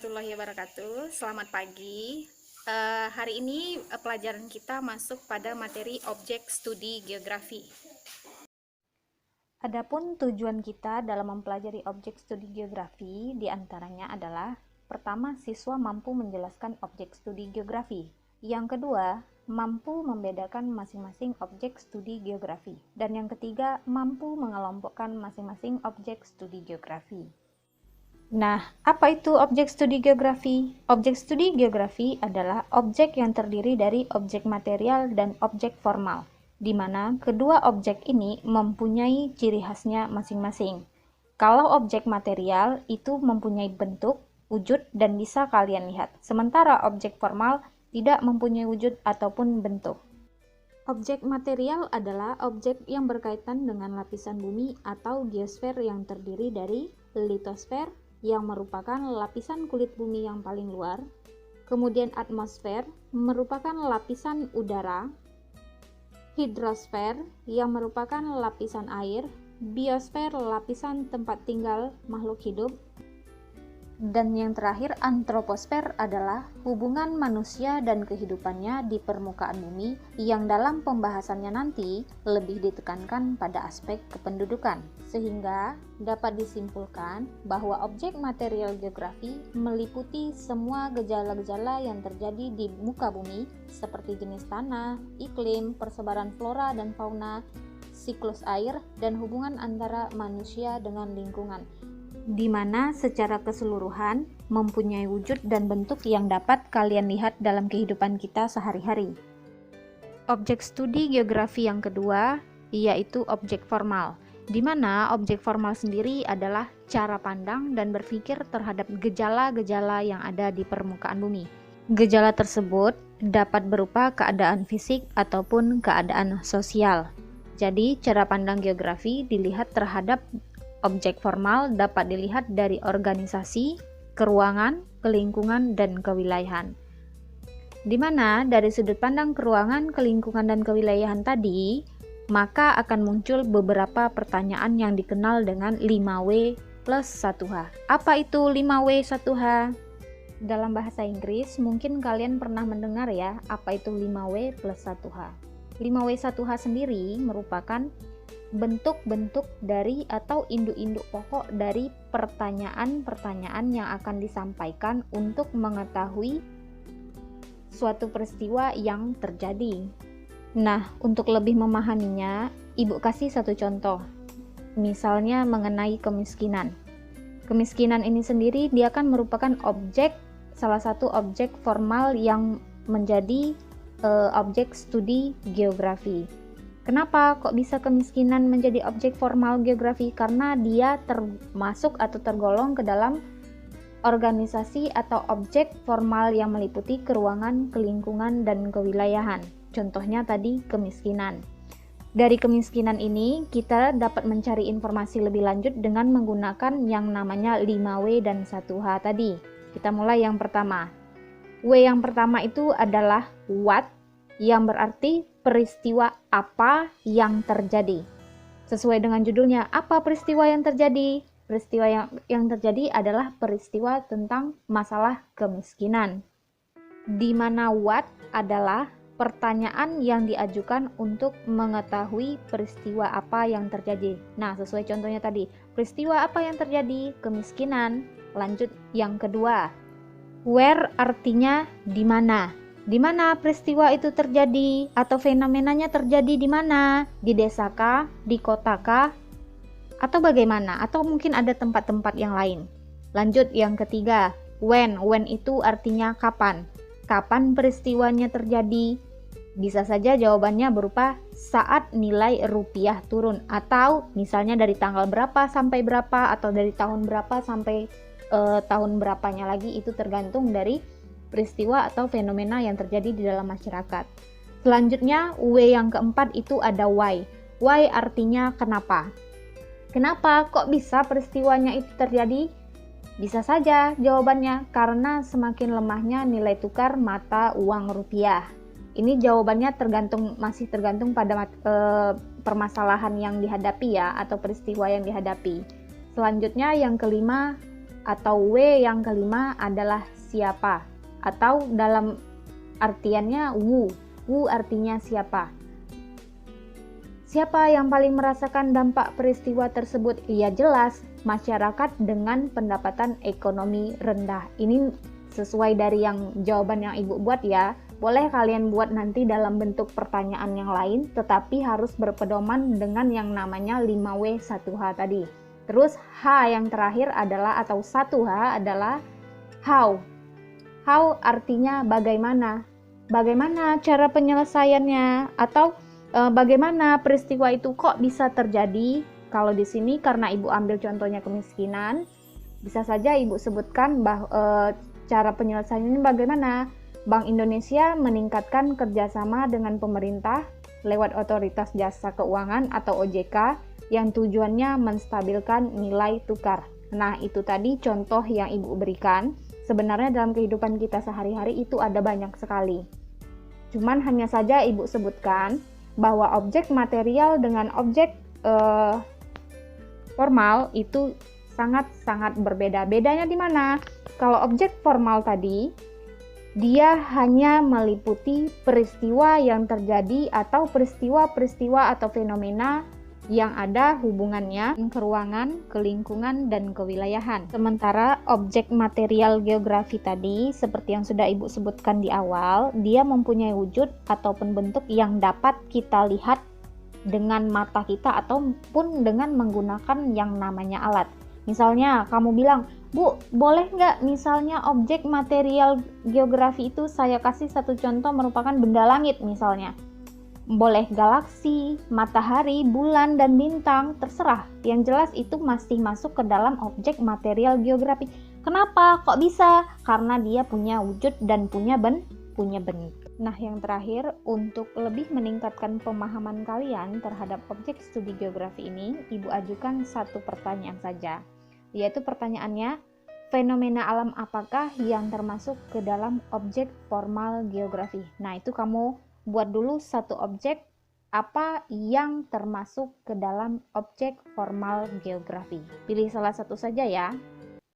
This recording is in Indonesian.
warahmatullahi wabarakatuh. Selamat pagi. Hari ini pelajaran kita masuk pada materi objek studi geografi. Adapun tujuan kita dalam mempelajari objek studi geografi diantaranya adalah: pertama, siswa mampu menjelaskan objek studi geografi. Yang kedua, mampu membedakan masing-masing objek studi geografi. Dan yang ketiga, mampu mengelompokkan masing-masing objek studi geografi. Nah, apa itu objek studi geografi? Objek studi geografi adalah objek yang terdiri dari objek material dan objek formal, di mana kedua objek ini mempunyai ciri khasnya masing-masing. Kalau objek material itu mempunyai bentuk, wujud, dan bisa kalian lihat, sementara objek formal tidak mempunyai wujud ataupun bentuk. Objek material adalah objek yang berkaitan dengan lapisan bumi atau geosfer yang terdiri dari litosfer, yang merupakan lapisan kulit bumi yang paling luar, kemudian atmosfer merupakan lapisan udara, hidrosfer yang merupakan lapisan air, biosfer lapisan tempat tinggal makhluk hidup, dan yang terakhir antroposfer adalah hubungan manusia dan kehidupannya di permukaan bumi, yang dalam pembahasannya nanti lebih ditekankan pada aspek kependudukan, sehingga dapat disimpulkan bahwa objek material geografi meliputi semua gejala-gejala yang terjadi di muka bumi seperti jenis tanah, iklim, persebaran flora dan fauna, siklus air, dan hubungan antara manusia dengan lingkungan, di mana secara keseluruhan mempunyai wujud dan bentuk yang dapat kalian lihat dalam kehidupan kita sehari-hari. Objek studi geografi yang kedua yaitu objek formal, di mana objek formal sendiri adalah cara pandang dan berpikir terhadap gejala-gejala yang ada di permukaan bumi. Gejala tersebut dapat berupa keadaan fisik ataupun keadaan sosial. Jadi, cara pandang geografi dilihat terhadap objek formal dapat dilihat dari organisasi, keruangan, kelingkungan, dan kewilayahan. Di mana dari sudut pandang keruangan, kelingkungan, dan kewilayahan tadi, maka akan muncul beberapa pertanyaan yang dikenal dengan 5W plus 1H. Apa itu 5W 1H? Dalam bahasa Inggris, mungkin kalian pernah mendengar ya, apa itu 5W plus 1H. 5W 1H sendiri merupakan bentuk-bentuk dari atau induk-induk pokok dari pertanyaan-pertanyaan yang akan disampaikan untuk mengetahui suatu peristiwa yang terjadi. Nah, untuk lebih memahaminya, Ibu kasih satu contoh. Misalnya mengenai kemiskinan. Kemiskinan ini sendiri dia kan merupakan salah satu objek formal yang menjadi objek studi geografi. Kenapa kok bisa kemiskinan menjadi objek formal geografi? Karena dia termasuk atau tergolong ke dalam organisasi atau objek formal yang meliputi keruangan, kelingkungan, dan kewilayahan. Contohnya tadi kemiskinan. Dari kemiskinan ini kita dapat mencari informasi lebih lanjut dengan menggunakan yang namanya 5W dan 1H tadi. Kita mulai yang pertama. W yang pertama itu adalah what, yang berarti peristiwa apa yang terjadi. Sesuai dengan judulnya, apa peristiwa yang terjadi? Peristiwa yang terjadi adalah peristiwa tentang masalah kemiskinan, di mana what adalah pertanyaan yang diajukan untuk mengetahui peristiwa apa yang terjadi. Nah, sesuai contohnya tadi, peristiwa apa yang terjadi? Kemiskinan. Lanjut yang kedua, where artinya di mana. Di mana peristiwa itu terjadi atau fenomenanya terjadi di mana? Di desa kah? Di kota kah? Atau bagaimana? Atau mungkin ada tempat-tempat yang lain. Lanjut yang ketiga, when. When itu artinya kapan. Kapan peristiwanya terjadi? Bisa saja jawabannya berupa saat nilai rupiah turun, atau misalnya dari tanggal berapa sampai berapa, atau dari tahun berapa sampai tahun berapanya lagi, itu tergantung dari peristiwa atau fenomena yang terjadi di dalam masyarakat. Selanjutnya, W yang keempat itu ada why. Why artinya kenapa. Kenapa kok bisa peristiwanya itu terjadi? Bisa saja jawabannya karena semakin lemahnya nilai tukar mata uang rupiah. Ini jawabannya masih tergantung pada permasalahan yang dihadapi ya, atau peristiwa yang dihadapi. Selanjutnya yang kelima atau W yang kelima adalah siapa, atau dalam artiannya wu. Wu artinya siapa. Siapa yang paling merasakan dampak peristiwa tersebut? Ya jelas, masyarakat dengan pendapatan ekonomi rendah. Ini sesuai dari yang jawaban yang Ibu buat ya. Boleh kalian buat nanti dalam bentuk pertanyaan yang lain, tetapi harus berpedoman dengan yang namanya 5W 1H tadi. Terus H yang terakhir adalah, atau 1H adalah how. How artinya bagaimana. Bagaimana cara penyelesaiannya, atau bagaimana peristiwa itu kok bisa terjadi. Kalau di sini karena Ibu ambil contohnya kemiskinan, bisa saja Ibu sebutkan cara penyelesaiannya bagaimana. Bank Indonesia meningkatkan kerjasama dengan pemerintah lewat Otoritas Jasa Keuangan atau OJK yang tujuannya menstabilkan nilai tukar. Nah, itu tadi contoh yang Ibu berikan. Sebenarnya dalam kehidupan kita sehari-hari itu ada banyak sekali. Cuman hanya saja Ibu sebutkan bahwa objek material dengan objek formal itu sangat-sangat berbeda. Bedanya di mana? Kalau objek formal tadi, dia hanya meliputi peristiwa yang terjadi atau peristiwa-peristiwa atau fenomena yang ada hubungannya ke ruangan, ke lingkungan, dan kewilayahan. Sementara objek material geografi tadi, seperti yang sudah Ibu sebutkan di awal, dia mempunyai wujud ataupun bentuk yang dapat kita lihat dengan mata kita ataupun dengan menggunakan yang namanya alat. Misalnya kamu bilang, Bu, boleh nggak misalnya objek material geografi itu saya kasih satu contoh merupakan benda langit misalnya. Boleh galaksi, matahari, bulan, dan bintang, terserah. Yang jelas itu masih masuk ke dalam objek material geografi. Kenapa? Kok bisa? Karena dia punya wujud dan punya bentuk. Nah, yang terakhir, untuk lebih meningkatkan pemahaman kalian terhadap objek studi geografi ini, Ibu ajukan satu pertanyaan saja. Yaitu pertanyaannya, fenomena alam apakah yang termasuk ke dalam objek formal geografi? Nah, itu kamu buat dulu satu objek apa yang termasuk ke dalam objek formal geografi. Pilih salah satu saja ya.